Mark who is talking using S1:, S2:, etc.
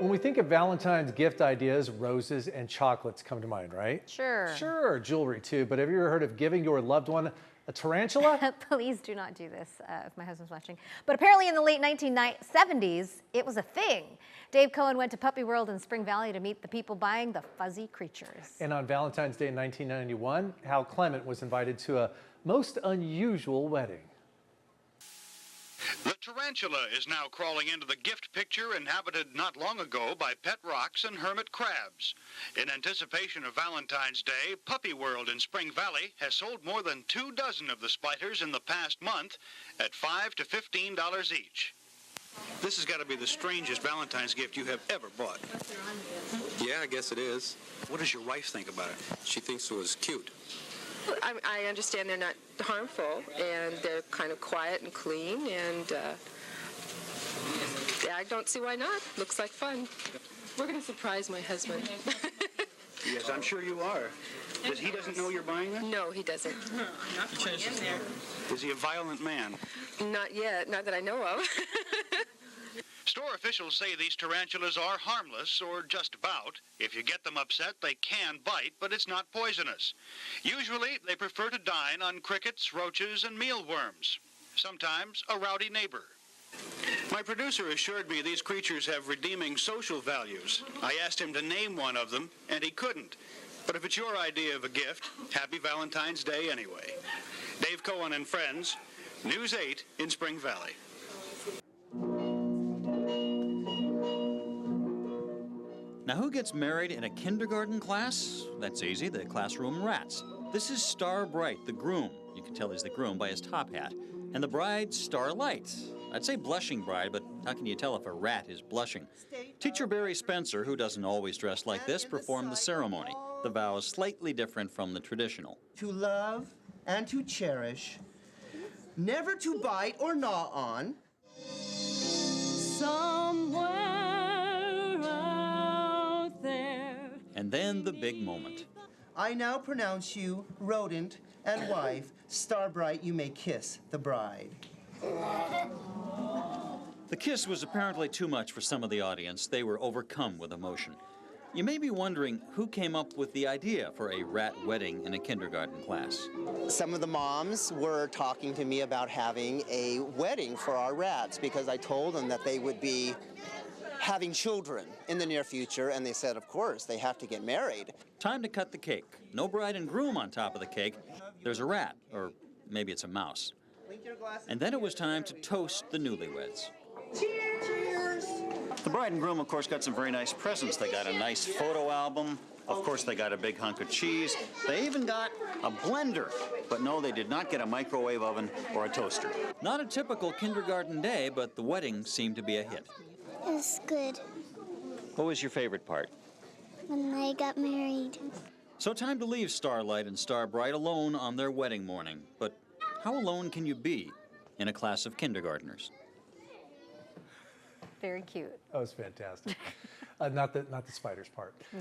S1: When we think of Valentine's gift ideas, roses and chocolates come to mind, right?
S2: Sure.
S1: Sure, jewelry too, but have you ever heard of giving your loved one a tarantula?
S2: Please do not do this if my husband's watching. But apparently in the late 1970s, it was a thing. Dave Cohen went to Puppy World in Spring Valley to meet the people buying the fuzzy creatures.
S1: And on Valentine's Day in 1991, Hal Clement was invited to a most unusual wedding.
S3: The tarantula is now crawling into the gift picture inhabited not long ago by pet rocks and hermit crabs. In anticipation of Valentine's Day, Puppy World in Spring Valley has sold more than 24 of the spiders in the past month at $5 to $15 each. This has got to be the strangest Valentine's gift you have ever bought.
S4: Yeah, I guess it is.
S3: What does your wife think about it?
S4: She thinks it was cute.
S5: I understand they're not harmful, and they're kind of quiet and clean, and I don't see why not. Looks like fun. We're going to surprise my husband.
S3: Yes, I'm sure you are. He doesn't know you're buying them?
S5: No, he doesn't.
S3: Is he a violent man?
S5: Not yet, not that I know of.
S3: Store officials say these tarantulas are harmless, or just about. If you get them upset, they can bite, but it's not poisonous. Usually, they prefer to dine on crickets, roaches, and mealworms. Sometimes a rowdy neighbor. My producer assured me these creatures have redeeming social values. I asked him to name one of them, and he couldn't. But if it's your idea of a gift, happy Valentine's Day anyway. Dave Cohen and Friends, News 8 in Spring Valley.
S6: Now, who gets married in a kindergarten class? That's easy, the classroom rats. This is Starbright, the groom. You can tell he's the groom by his top hat. And the bride, Starlight. I'd say blushing bride, but how can you tell if a rat is blushing? Teacher Barry Spencer, who doesn't always dress like this, performed the ceremony. The vow is slightly different from the traditional.
S7: To love and to cherish, never to bite or gnaw on.
S8: Somewhere out there.
S6: And then the big moment.
S7: I now pronounce you rodent and wife. Starbright, you may kiss the bride.
S6: The kiss was apparently too much for some of the audience. They were overcome with emotion. You may be wondering who came up with the idea for a rat wedding in a kindergarten class.
S7: Some of the moms were talking to me about having a wedding for our rats because I told them that they would be having children in the near future, and they said, of course, they have to get married.
S6: Time to cut the cake. No bride and groom on top of the cake. There's a rat, or maybe it's a mouse. And then it was time to toast the newlyweds.
S7: Cheers!
S6: The bride and groom, of course, got some very nice presents. They got a nice photo album. Of course, they got a big hunk of cheese. They even got a blender. But no, they did not get a microwave oven or a toaster. Not a typical kindergarten day, but the wedding seemed to be a hit.
S9: It was good
S6: What was your favorite part?
S9: when they got married.
S6: So time to leave Starlight and Starbright alone on their wedding morning. But how alone can you be in a class of kindergartners?
S2: Very cute.
S1: That was fantastic. Not the spiders part.
S2: No.